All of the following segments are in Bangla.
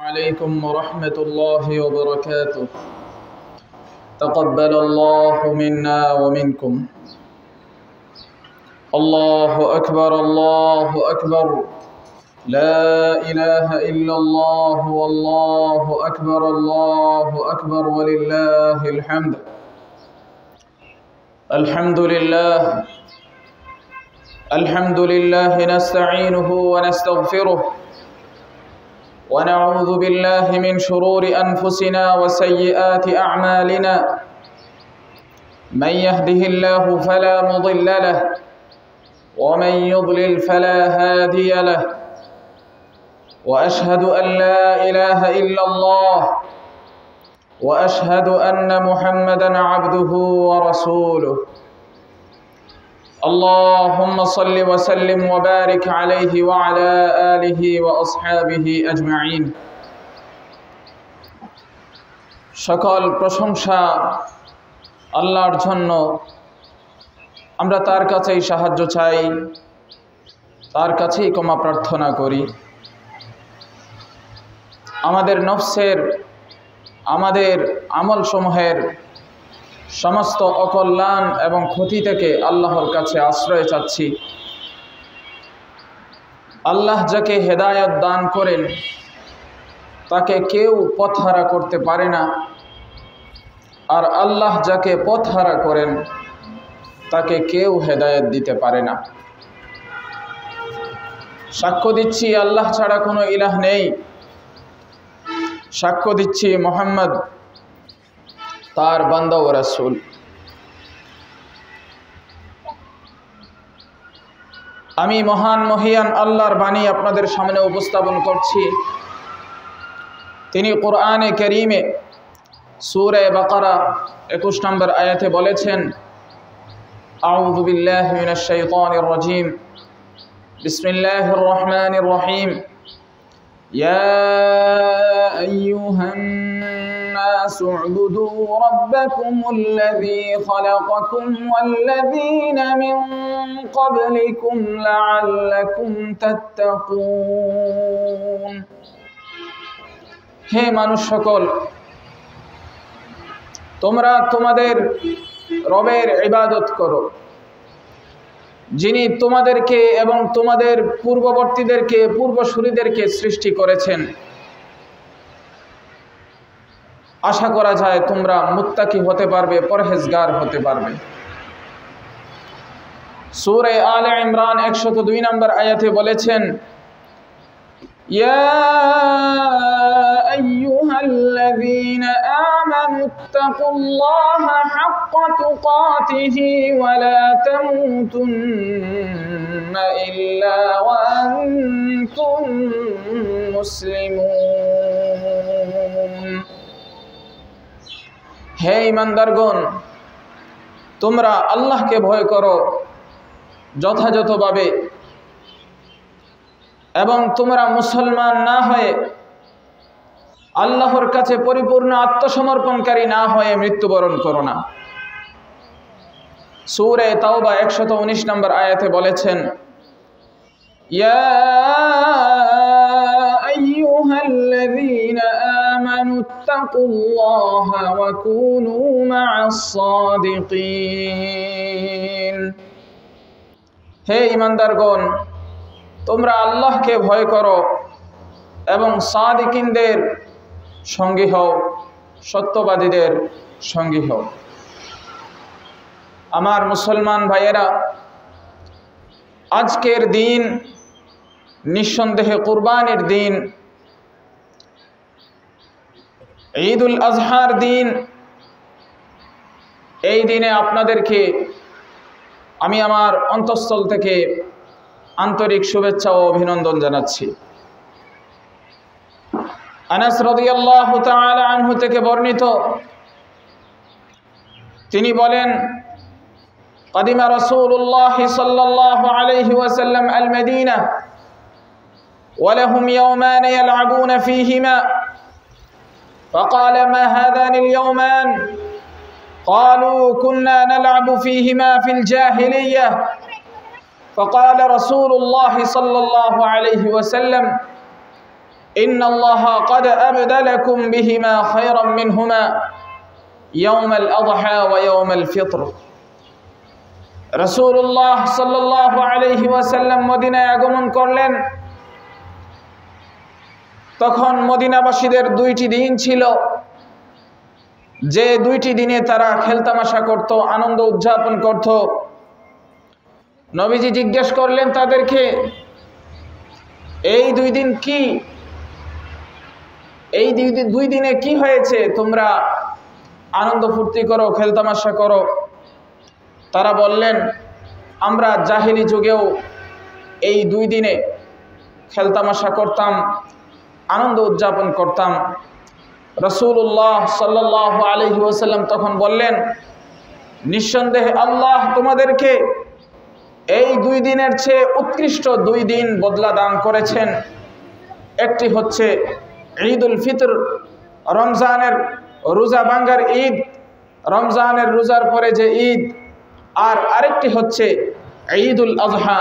عليكم ورحمة الله وبركاته. تقبل الله منا ومنكم. الله أكبر الله أكبر. لا إله إلا الله والله أكبر الله أكبر ولله الحمد. الحمد لله نستعينه ونستغفره ونعوذ بالله من شرور أنفسنا وسيئات أعمالنا. من يهده الله فلا مضل له ومن يضلل فلا هادي له. وأشهد أن لا إله إلا الله وأشهد أن محمدًا عبده ورسوله. اللهم صل وسلم وبارك عليه وعلى آله وأصحابه أجمعين. সকল প্রশংসা আল্লাহর জন্য। আমরা তার কাছেই সাহায্য চাই, তার কাছেই ক্ষমা প্রার্থনা করি। আমাদের নফসের, আমাদের আমলসমূহের সমস্ত অকল্যাণ এবং ক্ষতি থেকে আল্লাহর কাছে আশ্রয় চাচ্ছি। আল্লাহ যাকে হেদায়েত দান করেন তাকে কেউ পথহারা করতে পারে না, আর আল্লাহ যাকে পথহারা করেন তাকে কেউ হেদায়েত দিতে পারে না। সাক্ষ্য দিচ্ছি আল্লাহ ছাড়া কোনো ইলাহ নেই। সাক্ষ্য দিচ্ছি মুহাম্মদ তার বান্দা ও রাসূল। আমি মহান মহিয়ান আল্লাহর বাণী আপনাদের সামনে উপস্থাপন করছি। তিনি কোরআনে কারীমে সূরা বাকারা 21 নম্বর আয়াতে বলেছেন, আউযু বিল্লাহি মিনাশ শাইতানির রাজীম, বিসমিল্লাহির রহমানির রহিম। ইয়া আইয়ুহান الناس اعبدوا ربكم الذي خلقكم والذين من قبلكم لعلكم تتقون। হে মানুষ সকল, তোমরা তোমাদের রবের ইবাদত করো, যিনি তোমাদেরকে এবং তোমাদের পূর্ববর্তীদেরকে, পূর্বসূরীদেরকে সৃষ্টি করেছেন। আশা করা যায় তোমরা মুত্তাকি হতে পারবে, পরহেজগার হতে পারবে। সূরা আলে ইমরান 102 নম্বর আয়াতে বলেছেন, ইয়া আইয়ুহাল্লাযীনা আমানুত্তাকুল্লাহা হাক্কা তুকাতিহি ওয়া লা তামুতুন্না ইল্লা ওয়া আনতুম মুসলিমুন। হে ঈমানদারগণ, তোমরা আল্লাহকে ভয় করো যথাযথভাবে এবং তোমরা মুসলমান না হয়ে, আল্লাহর কাছে পরিপূর্ণ আত্মসমর্পণকারী না হয়ে মৃত্যুবরণ করো না। সূরা তাওবা 119 নম্বর আয়াতে বলেছেন, ইয়া আইয়ুহাল্লাযীনা আমানুত্তাকুল্লাহা ওয়া কুনু মা'আস সাদিকিন। হে ঈমানদারগণ, তোমরা আল্লাহকে ভয় করো এবং সাদিকিনদের সঙ্গী হও, সত্যবাদীদের সঙ্গী হও। আমার মুসলমান ভাইয়েরা, আজকের দিন নিঃসন্দেহে কুরবানির দিন, ঈদুল আজহার দিন। এই দিনে আপনাদেরকে আমি আমার অন্তঃস্থল থেকে আন্তরিক শুভেচ্ছা ও অভিনন্দন জানাচ্ছি। আনাস রাদিয়াল্লাহু তাআলা আনহু থেকে বর্ণিত, তিনি বলেন, قدم رسول الله صلى الله عليه وسلم المدينة ولهم يومان يلعبون فيهما، فقال ما هذان اليومان؟ قالوا كنا نلعب فيهما في الجاهلية، فقال رسول الله صلى الله عليه وسلم ইন্নাল্লাহা ক্বাদ আবদালাকুম বিহিমা খায়রাম মিনহুমা ইয়াওমাল আযহা ওয়া ইয়াওমাল ফিতর। রাসূলুল্লাহ সাল্লাল্লাহু আলাইহি ওয়াসাল্লাম মদিনায় আগমন করলেন। তখন মদিনাবাসীদের দুইটি দিন ছিল, যে দুইটি দিনে তারা খেলতামাশা করত, আনন্দ উদযাপন করত। নবীজি জিজ্ঞেস করলেন তাদেরকে, এই দুই দিন কি? এই দুই দিনে কি হয়েছে? তোমরা আনন্দ ফুর্তি করো, খেলতামাশা করো। তারা বললেন, আমরা জাহেলি যুগেও এই দুই দিনে খেলতামাশা করতাম, আনন্দ উদযাপন করতাম। রাসূলুল্লাহ সাল্লাল্লাহু আলাইহি ওয়াসাল্লাম তখন বললেন, নিঃসন্দেহে আল্লাহ তোমাদেরকে এই দুই দিনের চেয়ে উৎকৃষ্ট দুই দিন বদলা দান করেছেন। একটি হচ্ছে ঈদুল ফিতর, রমজানের রোজা ভাঙ্গার ঈদ, রমজানের রোজার পরে যে ঈদ, আর আরেকটি হচ্ছে ঈদুল আযহা,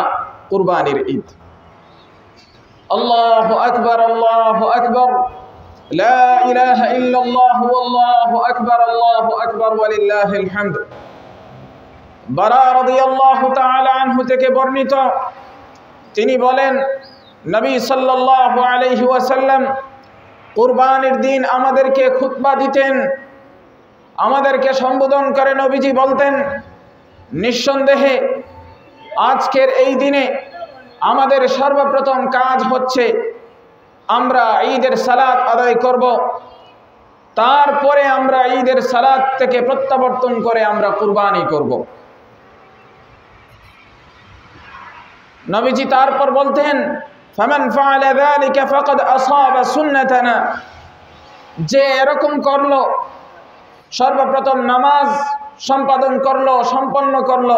কুরবানির ঈদ। আল্লাহু আকবার, আল্লাহু আকবার, লা ইলাহা ইল্লাল্লাহ, আল্লাহু আকবার, আল্লাহু আকবার, ওয়ালিল্লাহিল হামদ। বারা রাদিয়াল্লাহু তাআলা আনহু থেকে বর্ণিত, তিনি বলেন, নবী সাল্লাল্লাহু আলাইহি ওয়াসাল্লাম কুরবানির দিন আমাদেরকে খুতবা দিতেন, আমাদেরকে সম্বোধন করে নবীজি বলতেন, নিঃসন্দেহে আজকের এই দিনে আমাদের সর্বপ্রথম কাজ হচ্ছে আমরা ঈদের সালাত আদায় করব, তারপরে আমরা ঈদের সালাত থেকে প্রত্যাবর্তন করে আমরা কুরবানি করব। নবীজি তারপর বলতেন, ফামান ফাআলা যালিকা ফাকাদ আসাবা সুন্নাতানা, যে এরকম করলো, সর্বপ্রথম নামাজ সম্পাদন করলো, সম্পন্ন করলো,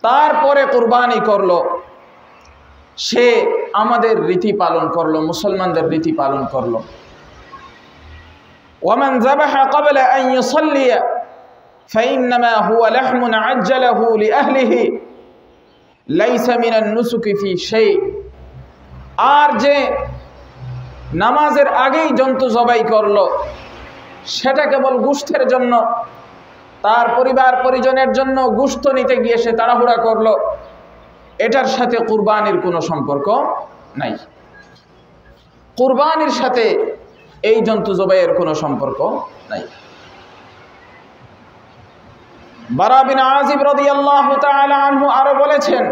তারপরে কুরবানি করলো, সে আমাদের রীতি পালন করলো, মুসলমানদের রীতি পালন করলো। ওয়ামান যাবাহা ক্বাবলা আন ইউসাল্লিয়া ফাইন্নামা হুয়া লাহমুন আজ্জালাহু লিআহলিহি লাইসা মিনান নুসুকি ফি শাই। আর যে নামাজের আগেই জন্তু জবাই করলো, সেটা কেবল গোশতের জন্য, তার পরিবার পরিজনের জন্য গোশত নিতে গিয়ে সে তাড়াহুড়া করলো, এটার সাথে কুরবানির কোনো সম্পর্ক নাই। কুরবানির সাথে এই জন্তু জবাইয়ের কোনো সম্পর্ক নাই। বারা বিন আযিব রাদিয়াল্লাহু তাআলা আনহু আরো বলেছেন,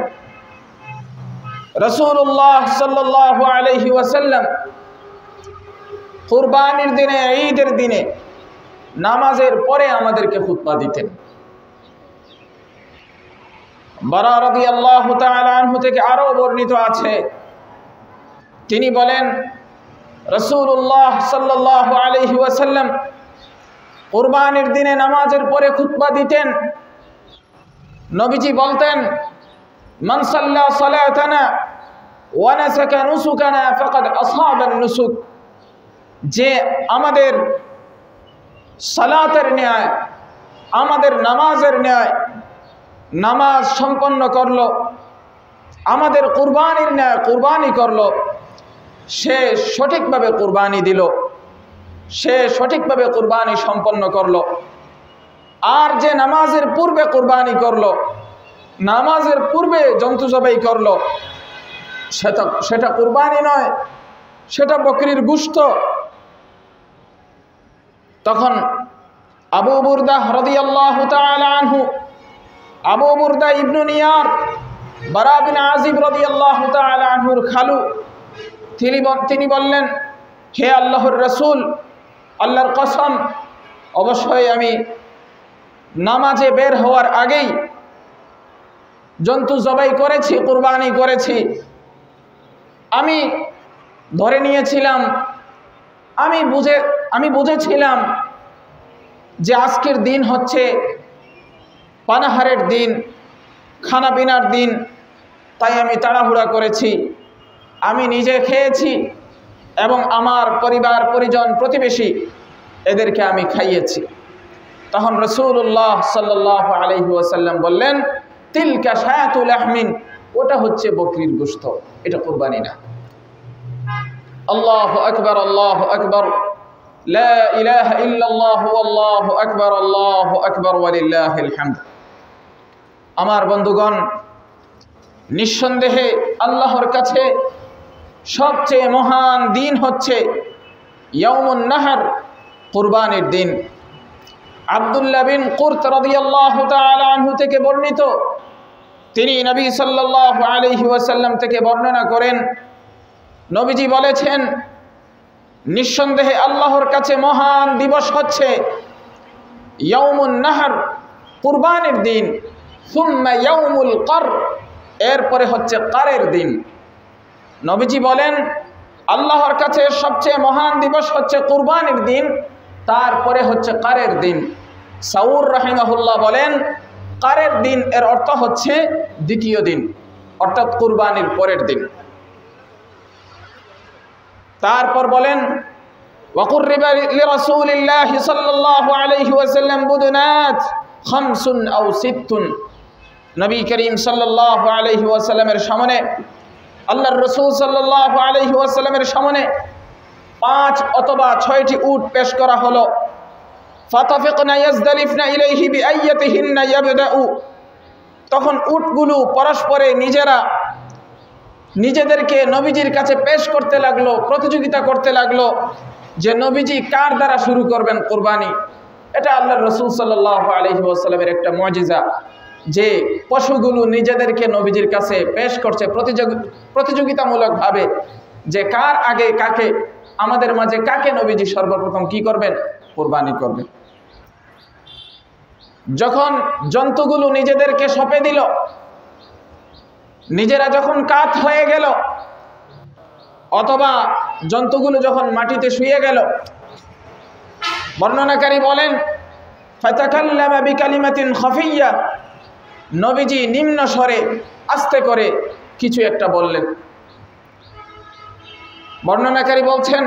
রাসূলুল্লাহ সাল্লাল্লাহু আলাইহি ওয়াসাল্লাম কুরবানির দিনে, ঈদের দিনে নামাজের পরে আমাদেরকে খুতবা দিতেন। বারা রাদিয়াল্লাহু তাআলা আনহু থেকে আরো বর্ণিত আছে, তিনি বলেন, রাসূলুল্লাহ সাল্লাল্লাহু আলাইহি ওয়াসাল্লাম কুরবানির দিনে নামাজের পরে খুতবা দিতেন। নবীজি বলতেন, মান সাল্লা সালাতানা ওয়া নাসাকা নুসুকানা ফাকাদ আসাবা নুসুক, যে আমাদের সালাতের ন্যায়, আমাদের নামাজের ন্যায় নামাজ সম্পন্ন করলো, আমাদের কুরবানির ন্যায় কুরবানি করলো, সে সঠিকভাবে কুরবানি দিল, সে সঠিকভাবে কুরবানি সম্পন্ন করলো। আর যে নামাজের পূর্বে কুরবানি করলো, নামাজের পূর্বে জন্তু জবাই করলো, সেটা কুরবানি নয়, সেটা বকরির গোশত। তখন আবু বুরদা রাদিয়াল্লাহু তাআলা আনহু, আবু বুরদা ইবনু নিয়ার, বারা বিন আযিব রাদিয়াল্লাহু তাআলা আনহুর খালু, তিনি বললেন, হে আল্লাহর রাসূল, আল্লাহর কসম, অবশ্যই আমি নামাজে বের হওয়ার আগেই জন্তু জবাই করেছি, কুরবানি করেছি। আমি ধরে নিয়েছিলাম, আমি বুঝেছিলাম যে আজকের দিন হচ্ছে পানাহারের দিন, খানা পিনার দিন, তাই আমি তাড়াহুড়া করেছি। আমি নিজে খেয়েছি এবং আমার পরিবার পরিজন প্রতিবেশী এদেরকে আমি খাইয়েছি। তখন রাসূলুল্লাহ সাল্লাল্লাহু আলাইহি ওয়াসাল্লাম বললেন, তিলকা শায়াতুল আহমিন, ওটা হচ্ছে বকরির গোশত, এটা কুরবানি না। আল্লাহু আকবার, আল্লাহু আকবার, লা ইলাহা ইল্লাল্লাহু আল্লাহু আকবার, আল্লাহু আকবার ওয়া লিল্লাহিল হামদ। আমার বন্ধুগণ, নিঃসন্দেহে আল্লাহর কাছে সবচেয়ে মহান দিন হচ্ছে ইয়াউমুন নাহর, কুরবানির দিন। আব্দুল্লাহ বিন কুরত রাদিয়াল্লাহু তাআলা আনহু থেকে বর্ণিত, তিনি নবী সাল্লাল্লাহু আলাইহি ওয়াসাল্লাম থেকে বর্ণনা করেন, নবীজি বলেছেন, নিঃসন্দেহে আল্লাহর কাছে মহান দিবস হচ্ছে ইয়াউমুন নাহর, কুরবানির দিন। সুম্মা ইয়াউমুল কর, এরপরে হচ্ছে কারের দিন। নবীজি বলেন, আল্লাহর কাছে সবচেয়ে মহান দিবস হচ্ছে কুরবানির দিন, তারপরে হচ্ছে কারের দিন। সাউর রাহিমাহুল্লাহ বলেন, কারের দিন এর অর্থ হচ্ছে দ্বিতীয় দিন, অর্থাৎ কুরবানির পরের দিন। তারপর বলেন, ওয়াকুররিবা লিরাসূলিল্লাহি সাল্লাল্লাহু আলাইহি ওয়াসাল্লাম বুদনাত খামসুন আও সিত্তুন। নবী করিম সাল্লাল্লাহু আলাইহি ওয়াসাল্লামের সামনে, আল্লাহর রাসূল সাল্লাল্লাহু আলাইহি ওয়াসাল্লামের সামনে 5 অথবা 6টি উট পেশ করা হলো। ফাতাফিকনা ইয়াজদালিফনা ইলাইহি বিআইয়াতিহিন্না ইয়াবদাউ। তখন উটগুলো পরস্পরে নিজেদেরকে নবীজির কাছে পেশ করতে লাগলো, প্রতিযোগিতা করতে লাগলো যে নবীজি কার দ্বারা শুরু করবেন কুরবানি। এটা আল্লাহর রাসূল সাল্লাল্লাহু আলাইহি ওয়াসাল্লামের একটা মুজিজা, যে পশুগুলো নিজেদেরকে নবীজির কাছে পেশ করছে প্রতিযোগিতামূলকভাবে, যে কার আগে কাকে, আমাদের মাঝে কাকে নবীজি সর্বপ্রথম কি করবেন, কুরবানি করবেন। যখন জন্তুগুলো নিজেদেরকে সঁপে দিল, নিজেরা যখন কাত হয়ে গেল, অথবা জন্তুগুলো যখন মাটিতে শুয়ে গেল, বর্ণনাকারী বলেন, ফাতাকাল্লামা বিকালিমাতিন খাফিয়্যা, নবীজি নিম্ন স্বরে আস্তে করে কিছু একটা বললেন। বর্ণনাকারী বলছেন,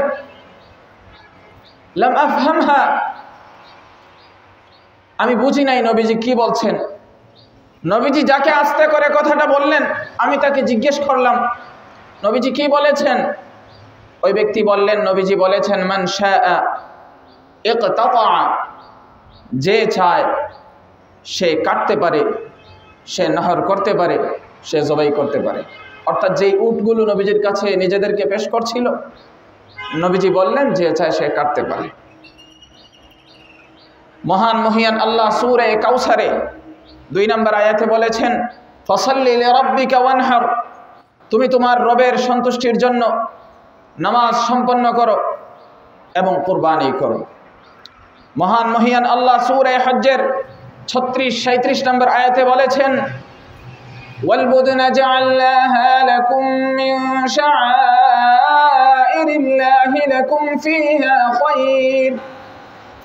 লাম আফহামহা, আমি বুঝি নাই নবীজি কি বলছেন। নবীজি যাকে আস্তে করে কথাটা বললেন, আমি তাকে জিজ্ঞেস করলাম, নবীজি কি বলেছেন? ওই ব্যক্তি বললেন, নবীজি বলেছেন, মান শাআ ইকতাতা, যে চায় সে কাটতে পারে, সে নহর করতে পারে, সে জবাই করতে পারে। অর্থাৎ যেই উটগুলো নবীজির কাছে নিজেদেরকে পেশ করছিল, নবীজি বললেন যে চায় সে কাটতে পারে। মহান মহিয়ান আল্লাহ সূরা কাউসারে 2 নম্বর আয়াতে বলেছেন, ফাসাল্লি লিরাব্বিকা ওয়ানহার, তুমি তোমার রবের সন্তুষ্টির জন্য নামাজ সম্পন্ন করো এবং কুরবানি করো। মহান মহিয়ান আল্লাহ সূরা হজ্জের 36-37 নম্বর আয়াতে বলেছেন, ওয়াল বুদনা জাআলনাহা লাকুম মিন শাআইরিল্লাহি লাকুম ফিহা খায়র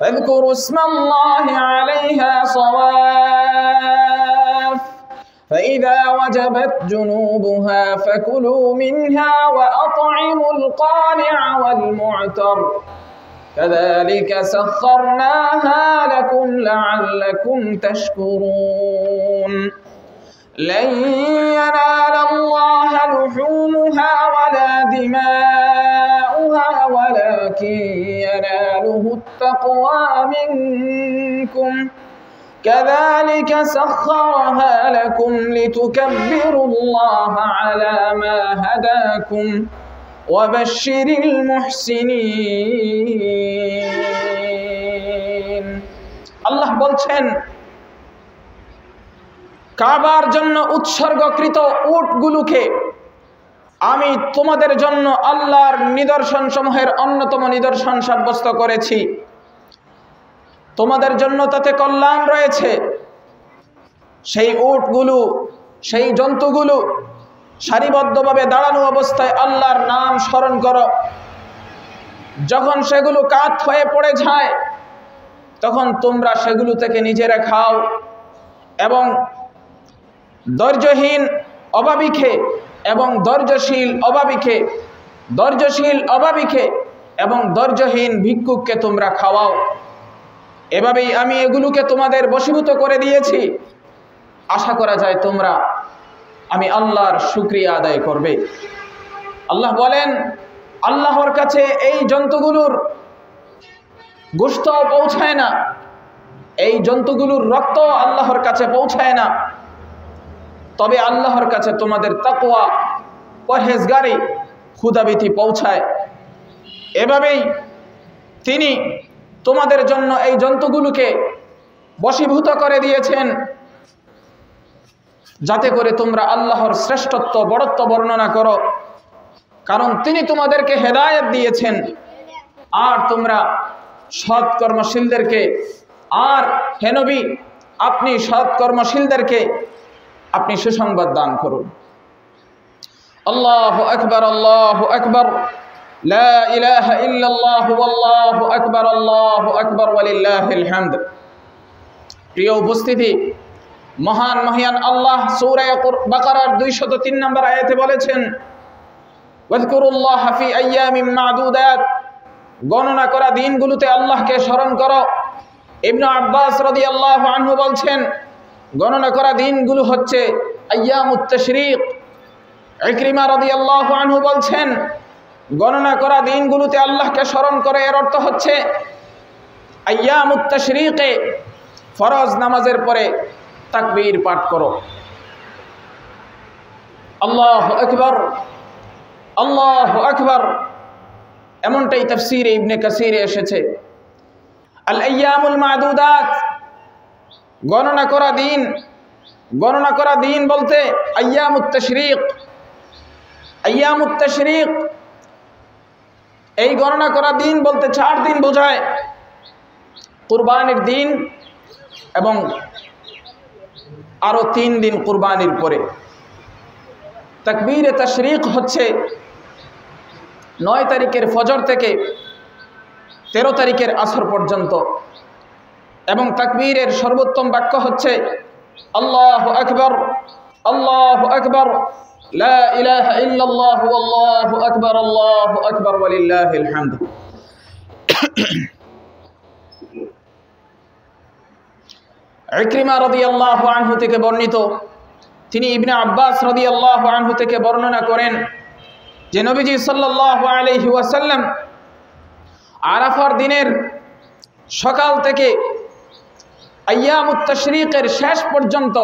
ফাযকুরু ইসমাল্লাহি আলাইহা সাওয়াফ فإذا وجبت جنوبها فكلوا منها وأطعموا القانع والمعتر كذلك سخرناها لكم لعلكم تشكرون لن ينال الله لحومها ولا دماؤها ولكن يناله التقوى منكم كذلك سخرها لكم لتكبروا الله على ما هداكم وبشر المحسنين। আল্লাহ বলছেন, কাবার জন্য উৎসর্গকৃত উটগুলোকে আমি তোমাদের জন্য আল্লাহর নিদর্শন সমূহের অন্যতম নিদর্শন সাব্যস্ত করেছি। তোমাদের জন্য তাতে কল্যাণ রয়েছে। সেই উটগুলো, সেই জন্তুগুলো সারিবদ্ধভাবে দাঁড়ানো অবস্থায় আল্লাহর নাম স্মরণ করো। যখন সেগুলো কাত হয়ে পড়ে যায়, তখন তোমরা সেগুলো থেকে নিজেরা খাও এবং ধৈর্যহীন অভাবীকে এবং ধৈর্যশীল অভাবীকে এবং ধৈর্যহীন ভিক্ষুককে তোমরা খাওয়াও। এভাবেই আমি এগুলোকে তোমাদের বশীভূত করে দিয়েছি। আশা করা যায় তোমরা আমি আল্লাহর শুকরিয়া আদায় করবে। আল্লাহ বলেন, আল্লাহর কাছে এই জন্তুগুলোর গোশত পৌঁছায় না, এই জন্তুগুলোর রক্ত আল্লাহর কাছে পৌঁছায় না, তবে আল্লাহর কাছে তোমাদের তাকওয়া, পরহেজগারি, ক্ষুধাভীতি পৌঁছায়। এভাবেই তিনি তোমাদের জন্য এই জন্তুগুলোকে বশীভূত করে দিয়েছেন, যাতে করে তোমরা আল্লাহর শ্রেষ্ঠত্ব, বড়ত্ব বর্ণনা করো। কারণ তিনি তোমাদেরকে হেদায়েত দিয়েছেন, আর তোমরা সৎ কর্মশীলদেরকে, আর হে নবী আপনি সৎ কর্মশীলদেরকে আপনি সুসংবাদ দান করুন। আল্লাহু আকবার, আল্লাহু আকবার, লা ইলাহা ইল্লাল্লাহু আল্লাহু আকবার, আল্লাহু আকবার, ওয়ালিল্লাহিল হামদ। প্রিয় উপস্থিতি, মহান মহিয়ান আল্লাহ সূরা বাকারার 203 নম্বর আয়াতে বলেছেন, ওয়াযকুরুল্লাহা ফি আইয়ামিন মা'দুদাত, গণনা করা দিনগুলোতে আল্লাহকে স্মরণ করো। ইবনে আব্বাস রাদিয়াল্লাহু আনহু বলছেন, গণনা করা দিনগুলো হচ্ছে আইয়ামুত তাশরীক। ইকরিমা রাদিয়াল্লাহু আনহু বলছেন, গণনা করা দিনগুলোতে আল্লাহকে স্মরণ করে এর অর্থ হচ্ছে আইয়ামুত তাশরীকে ফরজ নামাজের পরে তাকবীর পাঠ করো। আল্লাহু আকবার, আল্লাহু আকবার, এমনটাই তাফসীরে ইবনে কাসিরে এসেছে। আল আইয়ামুল মা'দুদাত, গণনা করা দিন। গণনা করা দিন বলতে আইয়ামুত তাশরীক। আইয়ামুত তাশরীক, এই গণনা করা দিন বলতে 4 দিন বোঝায়, কুরবানির দিন এবং আরো 3 দিন কুরবানির পরে। তাকবীরে তাশরীক হচ্ছে 9 তারিখের ফজর থেকে 13 তারিখের আসর পর্যন্ত, এবং তাকবীরের সর্বোত্তম বাক্য হচ্ছে আল্লাহু আকবার, আল্লাহু আকবার, লা ইলাহা ইল্লাল্লাহু আল্লাহু আকবার, আল্লাহু আকবার, ওয়ালিল্লাহিল হামদ। ইকরিমা রাদিয়াল্লাহু আনহু থেকে বর্ণিত, তিনি ইবনে আব্বাস রাদিয়াল্লাহু আনহু থেকে বর্ণনা করেন যে নবীজি সাল্লাল্লাহু আলাইহি ওয়াসাল্লাম আরাফার দিনের সকাল থেকে আইয়ামুত তাশরীকের শেষ পর্যন্ত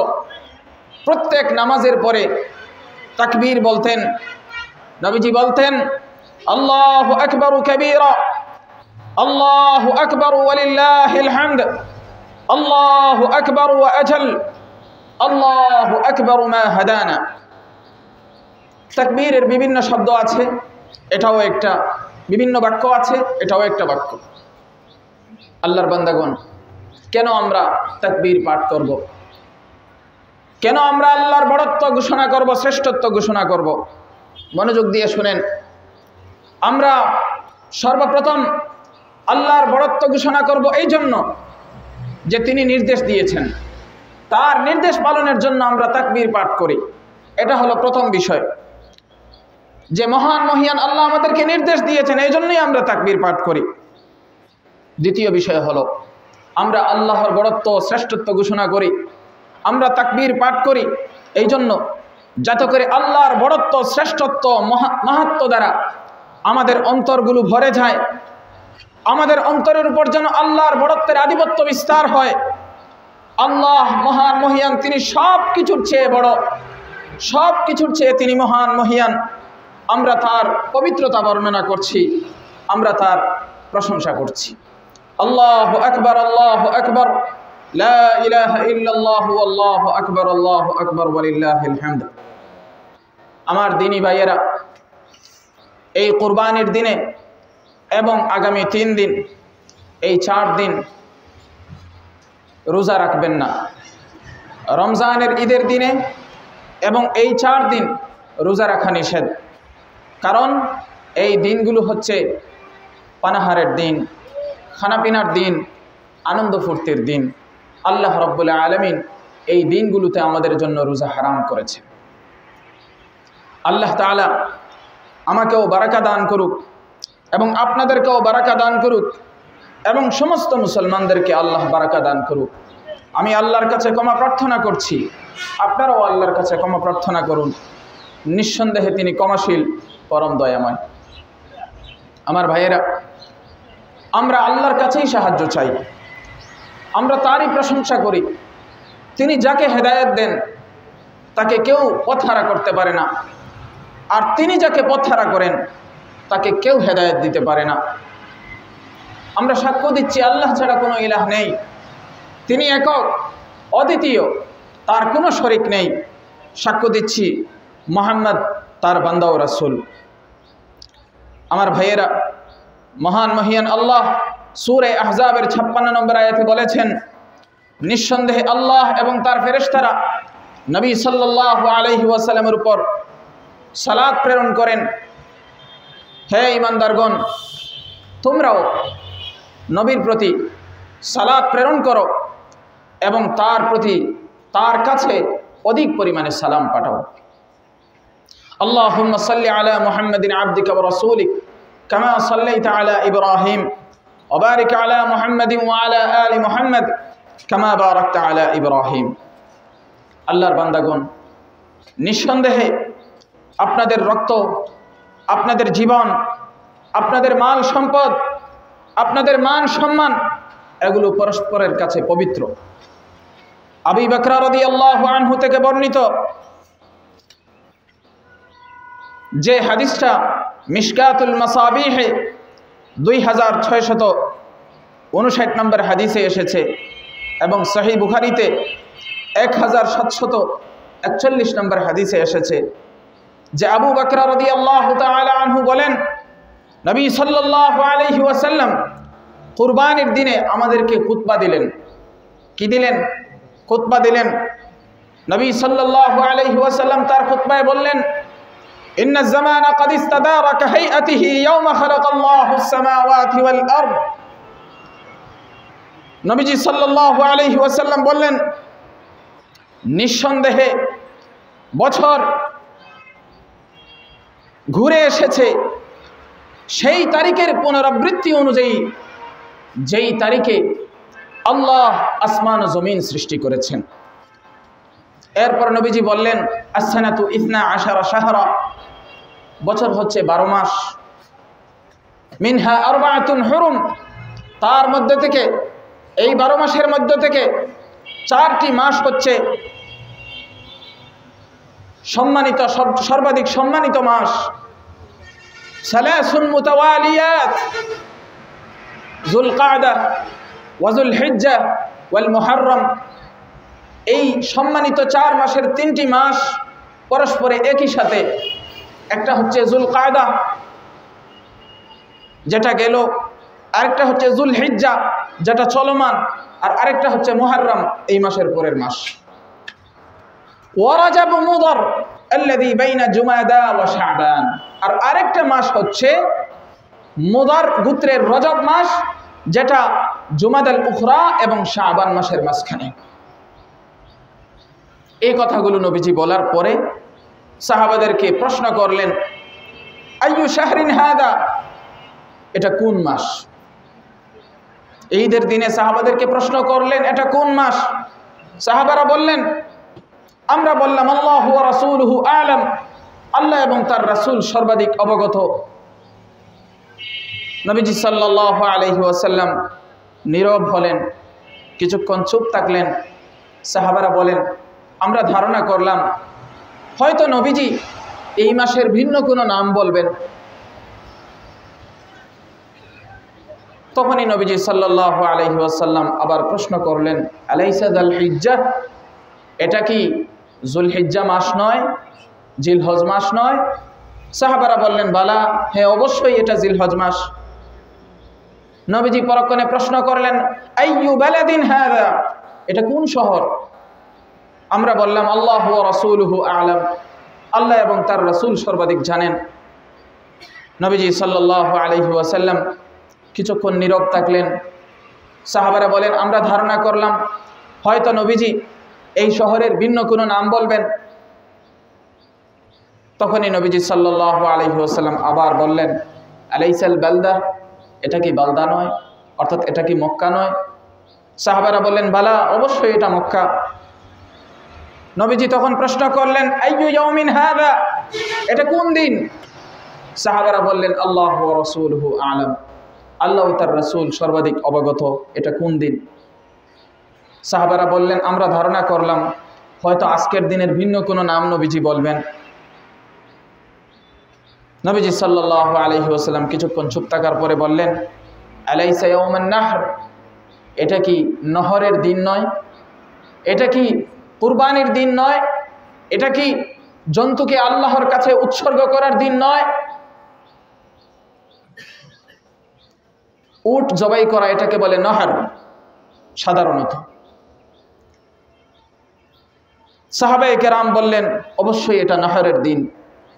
প্রত্যেক নামাজের পরে তাকবীর বলতেন। নবীজি বলতেন, আল্লাহু আকবার কাবীরা, আল্লাহু আকবার, ওয়ালিল্লাহিল হামদ, আল্লাহু আকবার ওয়া আজল, আল্লাহু আকবার মা হাদানা। তাকবীরের বিভিন্ন শব্দ আছে, এটাও একটা, বিভিন্ন বাক্য আছে, এটাও একটা বাক্য। আল্লাহর বান্দাগণ, কেন আমরা তাকবীর পাঠ করব? কেন আমরা আল্লাহর বড়ত্ব ঘোষণা করব, শ্রেষ্ঠত্ব ঘোষণা করব? মনোযোগ দিয়ে শুনেন। আমরা সর্বপ্রথম আল্লাহর বড়ত্ব ঘোষণা করব এই জন্য যে তিনি নির্দেশ দিয়েছেন, তার নির্দেশ পালনের জন্য আমরা তাকবীর পাঠ করি। এটা হলো প্রথম বিষয়, যে মহান মহিয়ান আল্লাহ আমাদেরকে নির্দেশ দিয়েছেন, এই জন্যই আমরা তাকবীর পাঠ করি। দ্বিতীয় বিষয় হলো, আমরা আল্লাহর বড়ত্ব, শ্রেষ্ঠত্ব ঘোষণা করি, আমরা তাকবীর পাঠ করি এই জন্য যাতে করে আল্লাহর বড়ত্ব, শ্রেষ্ঠত্ব, মাহাত্ম্য দ্বারা আমাদের অন্তরগুলো ভরে যায়, আমাদের অন্তরের উপর যেন আল্লাহর বড়ত্বের আধিপত্য বিস্তার হয়। আল্লাহ মহান মহিয়ান, তিনি সব কিছুর চেয়ে বড়, সব কিছুর চেয়ে তিনি মহান মহিয়ান। আমরা তার পবিত্রতা বর্ণনা করছি, আমরা তার প্রশংসা করছি। আল্লাহু আকবার, আল্লাহু আকবার, লা ইলাহা ইল্লাল্লাহু আল্লাহু আকবার, আল্লাহু আকবার, ওয়ালিল্লাহিল হামদ। আমার দ্বীনী ভাইয়েরা, এই কুরবানির দিনে এবং আগামী 3 দিন, এই 4 দিন রোজা রাখবেন না। রমজানের ঈদের দিনে এবং এই 4 দিন রোজা রাখা নিষেধ। কারণ এই দিনগুলো হচ্ছে পানাহারের দিন, খানাপিনার দিন, আনন্দ ফুর্তির দিন। আল্লাহ রাব্বুল আলামিন এই দিনগুলোতে আমাদের জন্য রোজা হারাম করেছে। আল্লাহ তাআলা আমাকেও বারাকা দান করুক এবং আপনাদেরকেও বারাকা দান করুক এবং সমস্ত মুসলমানদেরকে আল্লাহ বারাকা দান করুক। আমি আল্লাহর কাছে ক্ষমা প্রার্থনা করছি, আপনারাও আল্লাহর কাছে ক্ষমা প্রার্থনা করুন। নিঃসন্দেহে তিনি ক্ষমাশীল, পরম দয়াময়। আমার ভাইয়েরা, আমরা আল্লাহর কাছেই সাহায্য চাই, আমরা তারই প্রশংসা করি। তিনি যাকে হেদায়েত দেন তাকে কেউ পথহারা করতে পারে না, আর তিনি যাকে পথহারা করেন তাকে কেউ হেদায়েত দিতে পারে না। আমরা সাক্ষ্য দিচ্ছি আল্লাহ ছাড়া কোনো ইলাহ নেই, তিনি একক অদ্বিতীয়, তার কোনো শরিক নেই। সাক্ষ্য দিচ্ছি মুহাম্মদ তার বান্দা ও রাসূল। আমার ভাইয়েরা, মহান মহিয়ান আল্লাহ সূরা আহজাবের 56 নম্বর আয়াতে বলেছেন, নিঃসন্দেহে আল্লাহ এবং তার ফেরেশতারা নবী সাল্লাল্লাহু আলাইহি ওয়াসাল্লামের উপর সালাত প্রেরণ করেন। হে ঈমানদারগণ, তোমরাও নবীর প্রতি সালাত প্রেরণ করো এবং তার প্রতি, তার কাছে অধিক পরিমাণে সালাম পাঠাও। আল্লাহুম্মা সাল্লি আলা মুহাম্মাদিন আবদিকা ওয়া রাসূলিক কামা সাল্লাইতা আলা ইব্রাহিম ওয়া বারিক আলা মুহাম্মাদিন ওয়া আলা আলি মুহাম্মাদ কামা বারাকতা আলা ইব্রাহিম। আল্লাহর বান্দাগণ, নিঃসন্দেহে আপনাদের রক্ত, আপনাদের জীবন, আপনাদের মাল সম্পদ, আপনাদের মান সম্মান এগুলো পরস্পরের কাছে পবিত্র। আবু বকর রাদিয়াল্লাহু আনহু থেকে বর্ণিত যে হাদিসটা মিশকাতুল মাসাবিহে 2659 নম্বর হাদিসে এসেছে এবং সহিহ বুখারীতে 1741 নম্বর হাদিসে এসেছে, যে আবু বকর রাদিয়াল্লাহু তাআলা আনহু বলেন, নবী সাল্লাল্লাহু আলাইহি ওয়াসাল্লাম কুরবানির দিনে আমাদেরকে খুতবা দিলেন। কি দিলেন? খুতবা দিলেন। নবী সাল্লাল্লাহু আলাইহি ওয়াসাল্লাম তার খুতবায় বললেন, ইন্নাজ জামানা ক্বাদ ইস্তাদারা কাহাইআতিহি ইয়াওমা খালাকাল্লাহুস সামাওয়াতি ওয়াল আরদ। নবীজি সাল্লাল্লাহু আলাইহি ওয়াসাল্লাম বললেন, নিঃসন্দেহে বছর ঘুরে এসেছে সেই তারিখের পুনরাবৃত্তি অনুযায়ী, যেই তারিখে আল্লাহ আসমান ও জমিন সৃষ্টি করেছেন। এরপর নবীজি বললেন, আস-সানাতু 12 শাহরা, বছর হচ্ছে 12 মাস। মিনহা আরবাআতুন হুরুম, তার মধ্যে থেকে, এই 12 মাসের মধ্যে থেকে 4টি মাস হচ্ছে সম্মানিত, সর্বাধিক সম্মানিত মাস। সালাসুন মুতাওয়ালিয়াত, যুলকাদা ওয়া যুলহিজ্জা ওয়াল মুহররম। এই সম্মানিত 4 মাসের 3টি মাস পরস্পরে একই সাথে। একটা হচ্ছে যুলকাদা, যেটা গেল, আরেকটা হচ্ছে যুলহিজ্জা, যেটা চলমান, আর আরেকটা হচ্ছে মুহররম, এই মাসের পরের মাস। ওয়া রাজাব মুদর আল্লাযী বাইনা জুমাদা ওয়া শাবান, আর আরেকটা মাস হচ্ছে মুদর গোত্রের রজব মাস, যেটা জুমাদাল উখরা এবং শাবান মাসের মাঝখানে। এই কথাগুলো নবীজি বলার পরে সাহাবাদেরকে প্রশ্ন করলেন, আইয়ু শাহরিন হাদা, এটা কোন মাস? ঈদের দিনে সাহাবাদেরকে প্রশ্ন করলেন, এটা কোন মাস? সাহাবারা বললেন, আমরা বললাম আল্লাহু ওয়া রাসূলুহু আ'লাম, আল্লাহ এবং তার রাসূল সর্বাধিক অবগত। নবীজি সাল্লাল্লাহু আলাইহি ওয়াসাল্লাম নীরব হলেন, কিছুক্ষণ চুপ থাকলেন। সাহাবারা বলেন, আমরা ধারণা করলাম হয়তো নবীজি এই মাসের ভিন্ন কোনো নাম বলবেন। তখনই নবীজি সাল্লাল্লাহু আলাইহি ওয়াসাল্লাম আবার প্রশ্ন করলেন, আলাইসা যুলহিজ্জাহ, এটা কি যুলহিজ্জা মাস নয়, জিলহজ মাস নয়? সাহাবারা বললেন, বালা, হ্যাঁ অবশ্যই এটা জিলহজ মাস। নবীজি পরক্ষণে প্রশ্ন করলেন, আইয়ু বালাদিন হাদা, এটা কোন শহর? আমরা বললাম আল্লাহু ওয়া রাসূলুহু আ'লাম, আল্লাহ এবং তার রাসূল সর্বাধিক জানেন। নবীজি সাল্লাল্লাহু আলাইহি ওয়াসাল্লাম কিছুক্ষণ নীরব থাকলেন। সাহাবারা বলেন, আমরা ধারণা করলাম হয়তো নবীজি এই শহরের ভিন্ন কোনো নাম বলবেন। তখনই নবীজি সাল্লাল্লাহু আলাইহি ওয়াসাল্লাম আবার বললেন, আলাইসাল বালদা, এটা কি বালদা নয়, অর্থাৎ এটা কি মক্কা নয়? সাহাবারা বললেন, বালা, অবশ্যই এটা মক্কা। নবীজি তখন প্রশ্ন করলেন, আইয়ু ইয়াউমিন হাদা, এটা কোন দিন? সাহাবারা বললেন আল্লাহু ওয়া রাসূলুহু আ'লাম, আল্লাহ ও তার রাসূল সর্বাধিক অবগত, এটা কোন দিন? সাহাবারা বললেন আমরা ধারণা করলাম হয়তো আজকের দিনের ভিন্ন কোনো নাম নবীজি বলবেন। নবীজি সাল্লাল্লাহু আলাইহি ওয়াসাল্লাম কিছুক্ষণ চুপ থাকার পরে বললেন আলাইসা ইয়াউমান নাহর, এটা কি নহরের দিন নয়? এটা কি কুরবানির দিন নয়? এটা কি জন্তুকে আল্লাহর কাছে উৎসর্গ করার দিন নয়? উট জবাই করা এটাকে বলে নহর সাধারণত। সাহাবায়ে কেরাম বললেন অবশ্যই এটা নহরের দিন,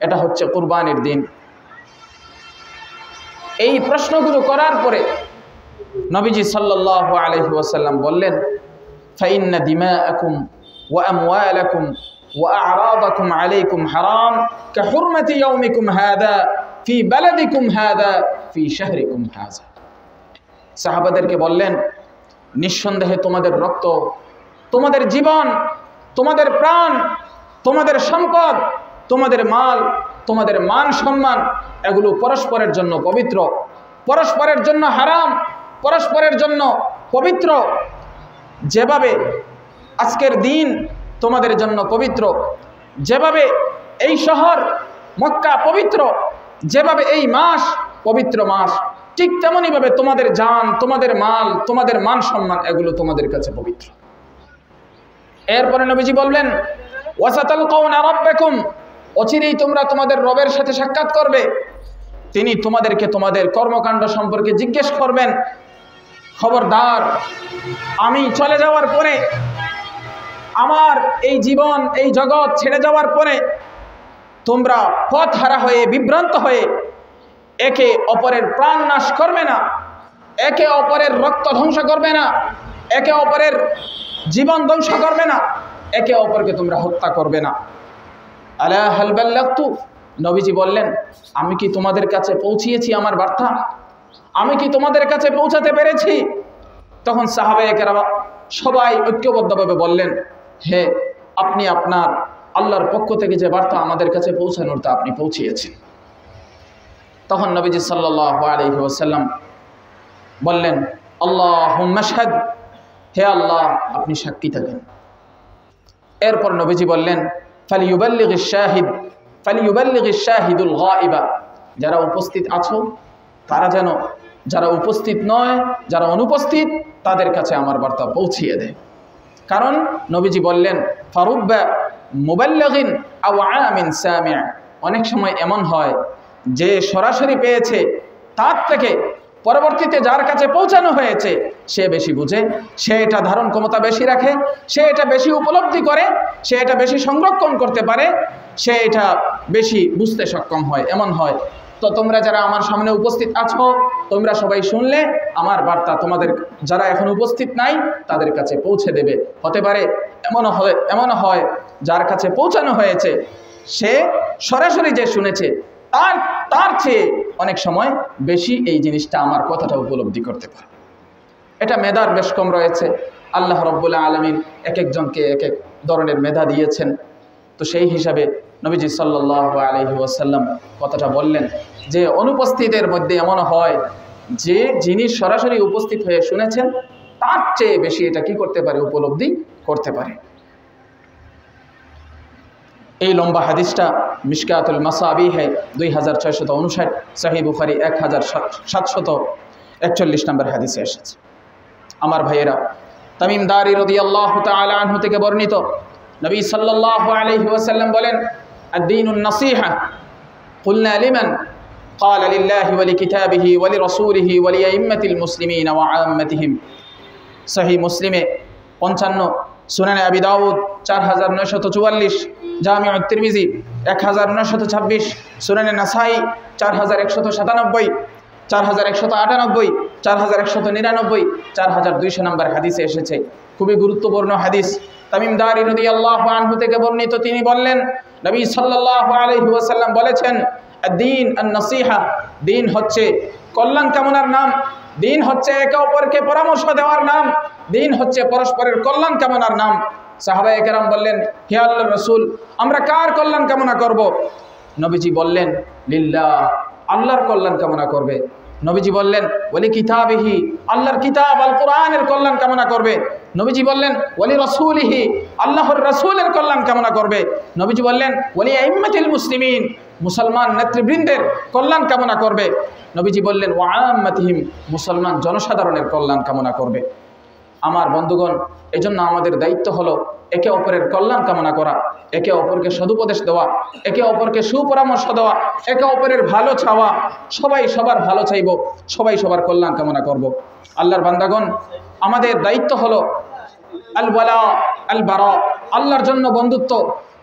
এটা হচ্ছে কুরবানির দিন। এই প্রশ্নগুলো করার পরে নবীজি সাল্লাল্লাহু আলাইহি ওয়াসাল্লাম বললেন ফাইন্না দিমাআকুম ওয়া আমওয়ালাকুম ওয়া আ'রাদাকুম আলাইকুম হারাম কাহুরমাতি ইয়াউমিকুম হাযা ফি বালাদিকুম হাযা ফি শাহরিকুম হাযা। সাহাবাদেরকে বললেন নিঃসন্দেহে তোমাদের রক্ত, তোমাদের জীবন, তোমাদের প্রাণ, তোমাদের সম্পদ, তোমাদের মাল, তোমাদের মান সম্মান এগুলো পরস্পরের জন্য পবিত্র, পরস্পরের জন্য হারাম, পরস্পরের জন্য পবিত্র। যেভাবে আজকের দিন তোমাদের জন্য পবিত্র, যেভাবে এই শহর মক্কা পবিত্র, যেভাবে এই মাস পবিত্র মাস, ঠিক তেমনইভাবে তোমাদের জান, তোমাদের মাল, তোমাদের মান সম্মান এগুলো তোমাদের কাছে পবিত্র। এরপরে নবীজি বললেন ওয়াসাতালকাউনা রাব্বাকুম, অচিরেই তোমরা তোমাদের রবের সাথে সাক্ষাৎ করবে, তিনি তোমাদেরকে তোমাদের কর্মকাণ্ড সম্পর্কে জিজ্ঞেস করবেন। খবরদার, আমি চলে যাওয়ার পরে, আমার এই জীবন এই জগৎ ছেড়ে যাওয়ার পরে তোমরা পথহারা হয়ে বিভ্রান্ত হয়ে একে অপরের প্রাণ নাশ করবে না, একে অপরের রক্ত ধ্বংস করবে না, একে অপরের জীবন ধ্বংস করবে না, একে অপরকে তোমরা হত্যা করবে না। আলা হাল বাল্লাগতু, নবীজি বললেন আমি কি তোমাদের কাছে পৌঁছিয়েছি আমার বার্তা? আমি কি তোমাদের কাছে পৌঁছাতে পেরেছি? তখন সাহাবায়ে কেরাম সবাই ঐক্যবদ্ধভাবে বললেন হে, আপনি আপনার আল্লাহর পক্ষ থেকে যে বার্তা আমাদের কাছে পৌঁছানোর তা আপনি পৌঁছিয়েছেন। তখন নবীজি সাল্লাল্লাহু আলাইহি ওয়াসাল্লাম বললেন আল্লাহুম্মা শাহাদ, হে আল্লাহ আপনি সাক্ষী থাকেন। এরপর নবীজি বললেন ফালিয়ুবাল্লিগিশ শাহিদ ফালিয়ুবাল্লিগিশ শাহিদুল গায়বা, যারা উপস্থিত আছো তারা যেন যারা উপস্থিত নয়, যারা অনুপস্থিত তাদের কাছে আমার বার্তা পৌঁছিয়ে দেয়। কারণ নবীজি বললেন ফারুব্বা মুবাল্লিগিন আও আমিন সামি', অনেক সময় এমন হয় যে সরাসরি পেয়েছে তার থেকে পরবর্তীতে যার কাছে পৌঁছানো হয়েছে সে বেশি বুঝে, সে এটা ধারণ ক্ষমতা বেশি রাখে, সে এটা বেশি উপলব্ধি করে, সে এটা বেশি সংরক্ষণ করতে পারে, সে এটা বেশি বুঝতে সক্ষম হয়। এমন হয় তো তোমরা যারা আমার সামনে উপস্থিত আছো তোমরা সবাই শুনলে আমার বার্তা তোমাদের যারা এখন উপস্থিত নাই তাদের কাছে পৌঁছে দেবে। হতে পারে এমন হয় যার কাছে পৌঁছানো হয়েছে সে সরাসরি যে শুনেছে তার চেয়ে অনেক সময় বেশি এই জিনিসটা আমার কথাটা উপলব্ধি করতে পারে। এটা মেধার বেশ কম রয়েছে। আল্লাহ রাব্বুল আলামিন এক একজনকে এক এক ধরনের মেধা দিয়েছেন। তো সেই হিসাবে নবীজি সাল্লাল্লাহু আলাইহি ওয়াসাল্লাম কথাটা বললেন যে অনুপস্থিতের মধ্যে এমন হয় যে যিনি সরাসরি উপস্থিত হয়ে শুনেছেন তার চেয়ে বেশি এটা কি করতে পারে, উপলব্ধি করতে পারে। এই লম্বা হাদিসটা মিশকাতুল মাসাবিহে 2659, সহিহ বুখারী 1741 নম্বর হাদিসে এসেছে। আমার ভাইয়েরা, তামিম দারি রাদিয়াল্লাহু তাআলা আনহু থেকে বর্ণিত নবী সাল্লাল্লাহু আলাইহি ওয়াসাল্লাম বলেন আদ-দীনুন নাসীহা, কুলনা লিমান ক্বালা লিল্লাহি ওয়া লিকিতাবিহি ওয়া লিরাসূলিহি ওয়া লিআইম্মাতিল মুসলিমিনা ওয়া আম্মাতিহিম। সহিহ মুসলিমে 55, সুনানে আবি দাউদ 4944, জামিউ তিরমিজি 1926, সুনানে নাসাই 4197, 4198, 4199, 4200 নম্বর হাদিসে এসেছে। খুবই গুরুত্বপূর্ণ হাদিস। তামিম দারি রাদিয়াল্লাহু আনহু থেকে বর্ণিত, তিনি বললেন নবী সাল্লাল্লাহু আলাইহি ওয়াসাল্লাম বলেছেন আদ-দীন আন-নাসীহা, দিন হচ্ছে কল্যাণ কামনার নাম, দিন হচ্ছে একে অপরকে পরামর্শ দেওয়ার নাম, দিন হচ্ছে পরস্পরের কল্যাণ কামনার নাম। সাহাবায়ে কেরাম বললেন হে আল্লাহর রাসূল, আমরা কার কল্যাণ কামনা করব? নবীজি বললেন লিল্লাহ, আল্লাহর কল্যাণ কামনা করবে। নবীজি বললেন ওয়ালি কিতাবিহি, আল্লাহর কিতাব আল কোরআনের কল্যাণ কামনা করবে। নবীজি বললেন ওয়ালি রাসূলিহি, আল্লাহর রাসূলের কল্যাণ কামনা করবে। নবীজি বললেন ওয়ালি আইম্মাতিল মুসলিমিন, মুসলমান নেতৃবৃন্দের কল্যাণ কামনা করবে। নবীজি বললেন ওয়া আম্মাতিহিম, মুসলমান জনসাধারণের কল্যাণ কামনা করবে। আমার বন্ধুগণ, এজন্য আমাদের দায়িত্ব হলো একে অপরের কল্যাণ কামনা করা, একে অপরকে সদুপদেশ দেওয়া, একে অপরকে সুপরামর্শ দেওয়া, একে অপরের ভালো চাওয়া। সবাই সবার ভালো চাইব, সবাই সবার কল্যাণ কামনা করব। আল্লাহর বান্দাগণ, আমাদের দায়িত্ব হলো আল ওয়ালা আল বারা, আল্লাহর জন্য বন্ধুত্ব,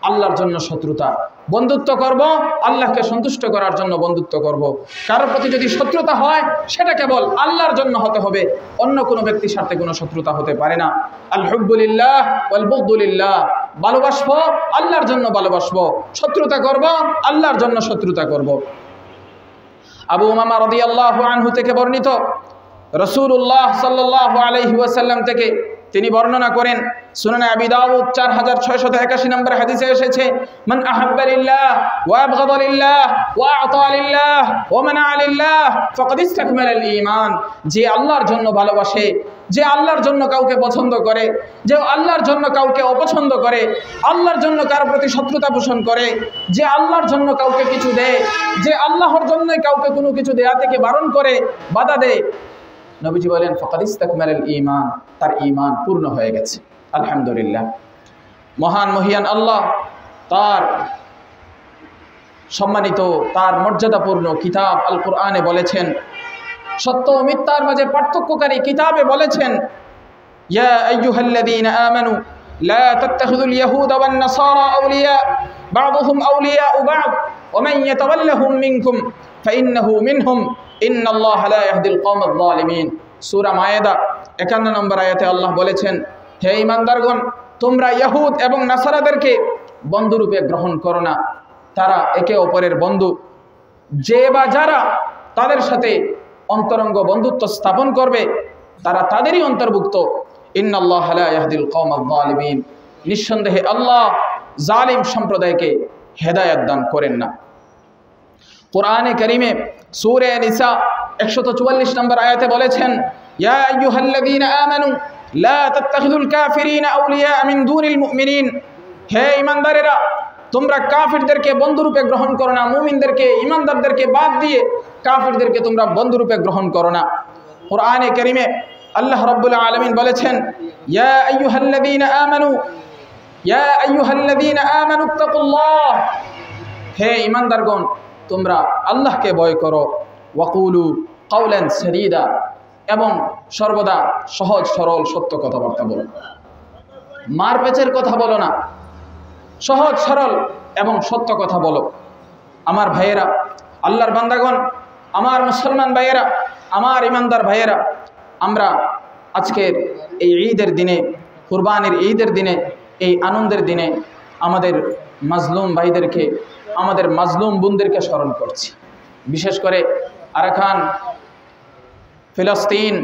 আল্লাহর জন্য শত্রুতা। বন্ধুত্ব করব আল্লাহকে সন্তুষ্ট করার জন্য বন্ধুত্ব করব। কারোর প্রতি যদি শত্রুতা হয় সেটা কেবল আল্লাহর জন্য হতে হবে, অন্য কোনো ব্যক্তির সাথে কোনো শত্রুতা হতে পারে না। আল হুব্বু লিল্লাহ ওয়াল বুগদু লিল্লাহ, ভালোবাসবো আল্লাহর জন্য ভালোবাসবো, শত্রুতা করব আল্লাহর জন্য শত্রুতা করব। আবু উমামা রাদিয়াল্লাহু আনহু থেকে বর্ণিত, রাসূলুল্লাহ সাল্লাল্লাহু আলাইহি ওয়াসাল্লাম থেকে তিনি বর্ণনা করেন, সুনানে আবি দাউদ 4681 নম্বর হাদিসে এসেছে, মান আহাব্বা লিল্লাহ ওয়া আবগাদা লিল্লাহ ওয়া আতা লিল্লাহ ওয়া মানা লিল্লাহ ফাকাদ ইসতাকমালাল ঈমান, যে আল্লাহর জন্য ভালোবাসে, যে আল্লাহর জন্য কাউকে পছন্দ করে, যে আল্লাহর জন্য কাউকে অপছন্দ করে, আল্লাহর জন্য কারো প্রতি শত্রুতা পোষণ করে, যে আল্লাহর জন্য কাউকে কিছু দেয়, যে আল্লাহর জন্যই কাউকে কোনো কিছু দেয়া থেকে বারণ করে, বাধা দেয়, নবীজি বলেন ফাকাদ ইসতাকমালাল ঈমান, তার ঈমান পূর্ণ হয়ে গেছে। আলহামদুলিল্লাহ, মহান মহিয়ান আল্লাহ তার সম্মানিত, তার মর্যাদাপূর্ণ কিতাব আল কোরআনে বলেছেন, সত্য ও মিথ্যার মাঝে পার্থক্যকারী কিতাবে বলেছেন, ইয়া আইয়ুহাল্লাযীনা আমানু লা তাত্তাখিযুল ইয়াহুদা ওয়ান নাসারা আউলিয়া বা'দুহুম আউলিয়াউ বা'দ ওয়া মান ইয়াতাওয়াল্লাহুম মিনকুম ফাইন্নাহু মিনহুম ইন্নাল্লাহা লা ইয়াহদিল কওমায যালিমিন। সূরা মায়েদা 51 নম্বর আয়াতে আল্লাহ বলেছেন, হে ঈমানদারগণ, তোমরা ইহুদ এবং নাসারাদেরকে বন্ধুরূপে গ্রহণ করো না, তারা একে অপরের বন্ধু। যে বা যারা তাদের সাথে অন্তরঙ্গ বন্ধুত্ব স্থাপন করবে তারা তাদেরই অন্তর্ভুক্ত। ইন্নাল্লাহা লা ইয়াহদিল কওমায যালিমিন, নিঃসন্দেহে আল্লাহ জালিম সম্প্রদায়কে হেদায়েত দান করেন না। কোরআনে কারীমে সূরা নিসা 144 নম্বর আয়াতে বলেছেন, ইয়া আইয়ুহাল্লাযীনা আমানু লা তাত্তাখিযুল কাফিরিনা আউলিয়া মিন দুনিল মুমিনিন, হে ঈমানদারেরা, তোমরা কাফিরদেরকে বন্ধুরূপে গ্রহণ করো না, মুমিনদেরকে, ঈমানদারদেরকে বাদ দিয়ে কাফিরদেরকে তোমরা বন্ধুরূপে গ্রহণ করো না। কোরআনে কারীমে আল্লাহ রাব্বুল আলামিন বলেছেন, ইয়া আইয়ুহাল্লাযীনা আমানু ইত্তাকুল্লাহ, হে ঈমানদারগণ, তোমরা আল্লাহকে ভয় করো। ওয়াকুলু কাওলান সাদীদা, এবং সর্বদা সহজ সরল সত্য কথাবার্তা বলো, মারপেচের কথা বলো না, সহজ সরল এবং সত্য কথা বলো। আমার ভাইয়েরা, আল্লাহর বান্দাগণ, আমার মুসলমান ভাইয়েরা, আমার ঈমানদার ভাইয়েরা, আমরা আজকের এই ঈদের দিনে, কুরবানির ঈদের দিনে, এই আনন্দের দিনে আমাদের মাজলুম ভাইদেরকে, আমাদের মাজলুম বোনদেরকে স্মরণ করছি। বিশেষ করে আরাকান, ফিলিস্তিন,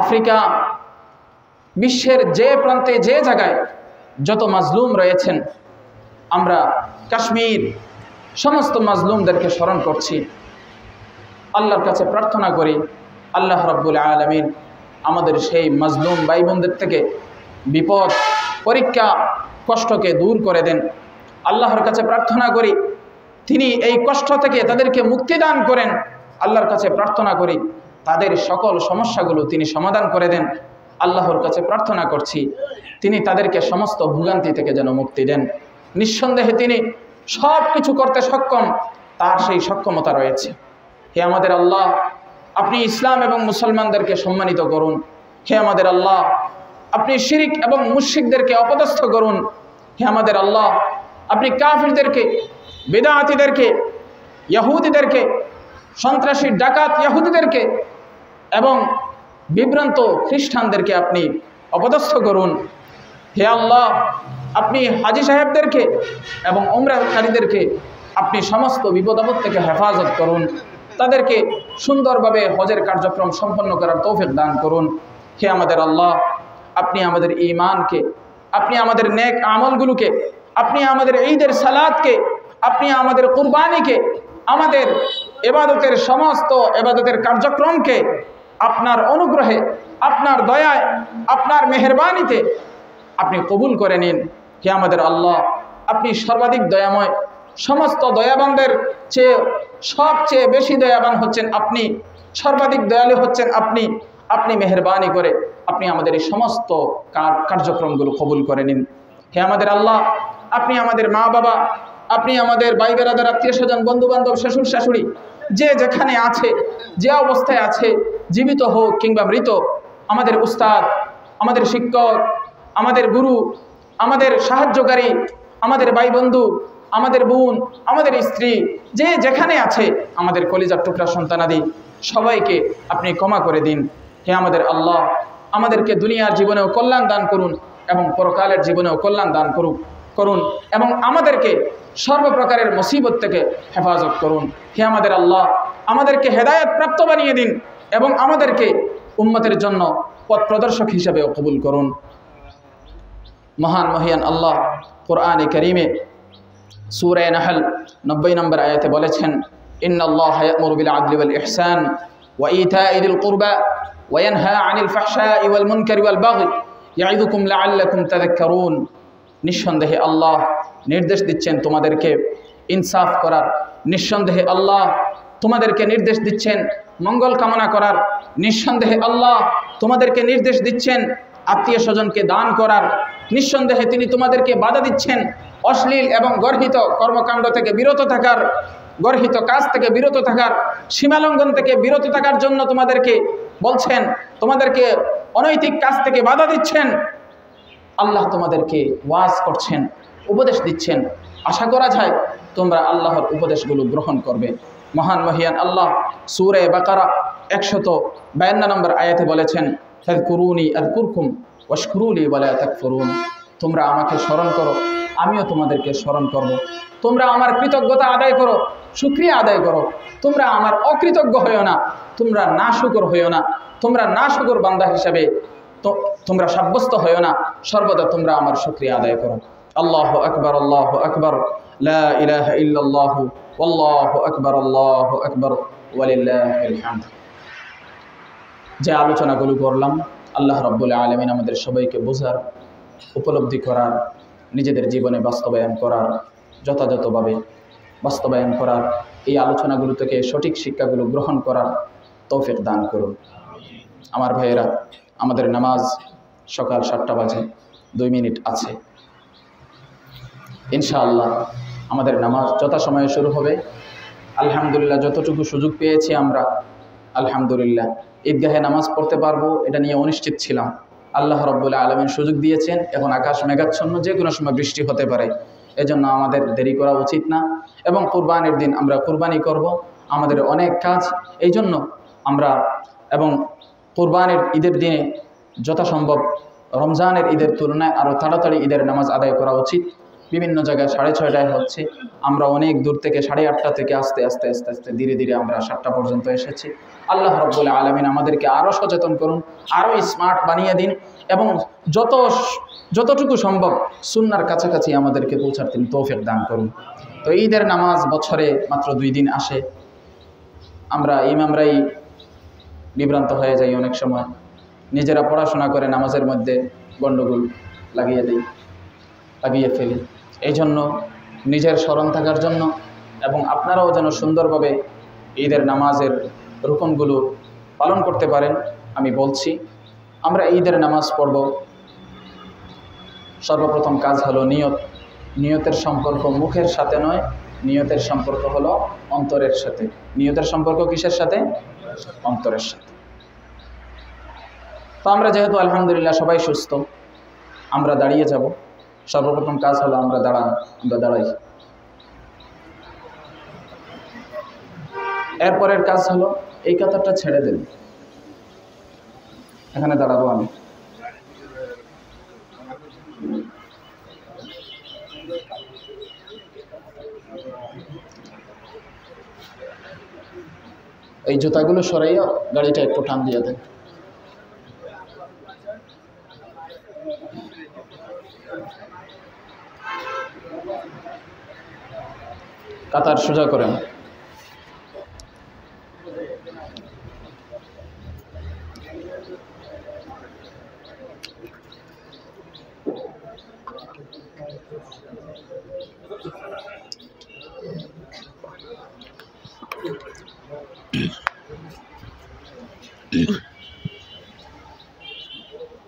আফ্রিকা, বিশ্বের যে প্রান্তে যে জায়গায় যত মাজলুম রয়েছেন, আমরা কাশ্মীর, সমস্ত মাজলুমদেরকে স্মরণ করছি। আল্লাহর কাছে প্রার্থনা করি, আল্লাহ রাব্বুল আলামিন আমাদের সেই মাজলুম ভাই বোনদের থেকে বিপদ, পরীক্ষা, কষ্টকে দূর করে দেন। আল্লাহর কাছে প্রার্থনা করি তিনি এই কষ্ট থেকে তাদেরকে মুক্তি দান করেন। আল্লাহর কাছে প্রার্থনা করি তাদের সকল সমস্যাগুলো তিনি সমাধান করে দেন। আল্লাহর কাছে প্রার্থনা করছি তিনি তাদেরকে সমস্ত ভোগান্তি থেকে যেন মুক্তি দেন। নিঃসন্দেহে তিনি সব কিছু করতে সক্ষম, তার সেই সক্ষমতা রয়েছে। হে আমাদের আল্লাহ, আপনি ইসলাম এবং মুসলমানদেরকে সম্মানিত করুন। হে আমাদের আল্লাহ, আপনি শিরিক এবং মুশরিকদেরকে অপদস্থ করুন। হে আমাদের আল্লাহ, আপনি কাফিরদেরকে, বিদআতীদেরকে, ইহুদিদেরকে, সন্ত্রাসী ডাকাত ইহুদিদেরকে এবং বিভ্রান্ত খ্রিস্টানদেরকে আপনি অপদস্থ করুন। হে আল্লাহ, আপনি হাজী সাহেবদেরকে এবং উমরাকারীদেরকে আপনি সমস্ত বিপদ আপদ থেকে হেফাজত করুন। তাদেরকে সুন্দরভাবে হজের কার্যক্রম সম্পন্ন করার তৌফিক দান করুন। হে আমাদের আল্লাহ, আপনি আমাদের ঈমানকে, আপনি আমাদের নেক আমলগুলোকে, আপনি আমাদের ঈদের সালাতকে, আপনি আমাদের কুরবানিকে, আমাদের ইবাদতের সমস্ত ইবাদতের কার্যক্রমকে আপনার অনুগ্রহে, আপনার দয়ায়, আপনার মেহেরবানিতে আপনি কবুল করে নিন। হে আমাদের আল্লাহ, আপনি সর্বাধিক দয়াময়, সমস্ত দয়াবানদের চেয়ে সবচেয়ে বেশি দয়াবান হচ্ছেন আপনি, সর্বাধিক দয়ালু হচ্ছেন আপনি। আপনি মেহেরবানি করে আপনি আমাদের এই সমস্ত কার্যক্রমগুলো কবুল করে নিন। হে আমাদের আল্লাহ, আপনি আমাদের মা বাবা, আপনি আমাদের ভাই বেরাদার, আত্মীয় স্বজন, বন্ধু বান্ধব, শ্বশুর শাশুড়ি, যে যেখানে আছে, যে অবস্থায় আছে, জীবিত হোক কিংবা মৃত, আমাদের উস্তাদ, আমাদের শিক্ষক, আমাদের গুরু, আমাদের সাহায্যকারী, আমাদের ভাই বন্ধু, আমাদের বোন, আমাদের স্ত্রী, যে যেখানে আছে, আমাদের কলিজার টুকরা সন্তানাদি সবাইকে আপনি ক্ষমা করে দিন। হে আমাদের আল্লাহ, আমাদেরকে দুনিয়ার জীবনেও কল্যাণ দান করুন এবং পরকালের জীবনেও কল্যাণ দান করুন এবং আমাদেরকে সর্বপ্রকারের মুসিবত থেকে হেফাজত করুন। হে আমাদের আল্লাহ, আমাদেরকে হেদায়েত প্রাপ্ত বানিয়ে দিন এবং আমাদেরকে উম্মতের জন্য পথ প্রদর্শক হিসেবেও কবুল করুন। মহান মহিয়ান আল্লাহ কোরআনে কারীমে সূরা নাহল 90 নম্বর আয়াতে বলেছেন, ইন্নাল্লাহা ইয়া'মুরু বিল আদলি ওয়াল ইহসান ওয়া ইতা'i যিল কুরবা ওয়া ইয়ানহা আনিল ফাহশাই ওয়াল মুনকারি ওয়াল বাগই ইয়া'iযুকুম লা'আল্লাকুম তাযাক্কারুন। নিঃসন্দেহে আল্লাহ নির্দেশ দিচ্ছেন তোমাদেরকে ইনসাফ করার, নিঃসন্দেহে আল্লাহ তোমাদেরকে নির্দেশ দিচ্ছেন মঙ্গল কামনা করার, নিঃসন্দেহে আল্লাহ তোমাদেরকে নির্দেশ দিচ্ছেন আত্মীয় স্বজনকে দান করার, নিঃসন্দেহে তিনি তোমাদেরকে বাধা দিচ্ছেন অশ্লীল এবং গর্হিত কর্মকাণ্ড থেকে বিরত থাকার, গর্হিত কাজ থেকে বিরত থাকার, সীমালঙ্ঘন থেকে বিরত থাকার জন্য তোমাদেরকে বলছেন, তোমাদেরকে অনৈতিক কাজ থেকে বাধা দিচ্ছেন। আল্লাহ তোমাদেরকে ওয়াজ করছেন, উপদেশ দিচ্ছেন। আশা করা যায় তোমরা আল্লাহর উপদেশগুলো গ্রহণ করবে। মহান মহিয়ান আল্লাহ সূরা বাকারা 152 নম্বর আয়াতে বলেছেন, ফাযকুরুনি আযকুরকুম ওয়াশকুরুলি ওয়ালা তাকফুরুন। তোমরা আমাকে স্মরণ করো, আমিও তোমাদেরকে স্মরণ করব। তোমরা আমার কৃতজ্ঞতা আদায় করো, শুকরিয়া আদায় করো। তোমরা আমার অকৃতজ্ঞ হইও না, তোমরা নাশুকর হইও না, তোমরা নাশুকর বান্দা হিসাবে তোমরা সাব্যস্ত হইও না, সর্বদা তোমরা আমার শুকরিয়া আদায় করো। আল্লাহু আকবার, আল্লাহু আকবার, লা ইলাহা ইল্লাল্লাহু আল্লাহু আকবার, আল্লাহু আকবার, ওয়ালিল্লাহিল হামদ। যে আলোচনাগুলো করলাম, আল্লাহ রাব্বুল আলামিন আমাদের সবাইকে বোঝার, উপলব্ধি করার, নিজেদের জীবনে বাস্তবায়ন করার, যথাযথভাবে বাস্তবায়ন করার, এই আলোচনাগুলো থেকে সঠিক শিক্ষাগুলো গ্রহণ করার তৌফিক দান করুন। আমার ভাইয়েরা, আমাদের নামাজ সকাল 7টা বাজে 2 মিনিট আছে। ইনশাআল্লাহ আমাদের নামাজ যথাসময়ে শুরু হবে। আলহামদুলিল্লাহ, যতটুকু সুযোগ পেয়েছি আমরা আলহামদুলিল্লাহ ঈদগাহে নামাজ পড়তে পারবো এটা নিয়ে অনিশ্চিত ছিলাম। আল্লাহ রাব্বুল আলামিন সুযোগ দিয়েছেন। এখন আকাশ মেঘাচ্ছন্ন, যে কোনো সময় বৃষ্টি হতে পারে, এজন্য আমাদের দেরি করা উচিত না। এবং কুরবানির দিন আমরা কুরবানি করব, আমাদের অনেক কাজ, এই জন্য আমরা এবং কুরবানির ঈদের দিনে যথাসম্ভব রমজানের ঈদের তুলনায় আরও তাড়াতাড়ি ঈদের নামাজ আদায় করা উচিত। বিভিন্ন জায়গায় 6:30টায় হচ্ছে, আমরা অনেক দূর থেকে 8:30 থেকে আস্তে আস্তে আস্তে আস্তে ধীরে ধীরে আমরা 7টা পর্যন্ত এসেছি। আল্লাহ রাব্বুল আলামিন আমাদেরকে আরও সচেতন করুন, আরও স্মার্ট বানিয়ে দিন এবং যতটুকু সম্ভব সুন্নাহর কাছাকাছি আমাদেরকে পৌঁছার তিনি তৌফিক দান করুন। তো ঈদের নামাজ বছরে মাত্র 2 দিন আসে। আমরা ইমামরাই বিভ্রান্ত হয়ে যাই, অনেক সময় নিজেরা পড়াশোনা করে নামাজের মধ্যে গণ্ডগোল লাগিয়ে ফেলি। এই জন্য নিজের স্মরণ থাকার জন্য এবং আপনারাও যেন সুন্দরভাবে ঈদের নামাজের রুকনগুলো পালন করতে পারেন, আমি বলছি আমরা ঈদের নামাজ পড়ব। সর্বপ্রথম কাজ হলো নিয়ত। নিয়তের সম্পর্ক মুখের সাথে নয়, নিয়তের সম্পর্ক হলো অন্তরের সাথে। নিয়তের সম্পর্ক কিসের সাথে? অন্তরের সাথে। তো আমরা যেহেতু আলহামদুলিল্লাহ সবাই সুস্থ, আমরা দাঁড়িয়ে যাব। সর্বপ্রথম কাজ হলো আমরা দাঁড়াই। এরপরের কাজ হলো এই কাতারটা ছেড়ে দেন, এখানে দাঁড়াবো আমি। এই জুতাগুলো সরাইয়া গাড়িটা একটু টান দিয়ে দেন। কাতার সোজা করেন।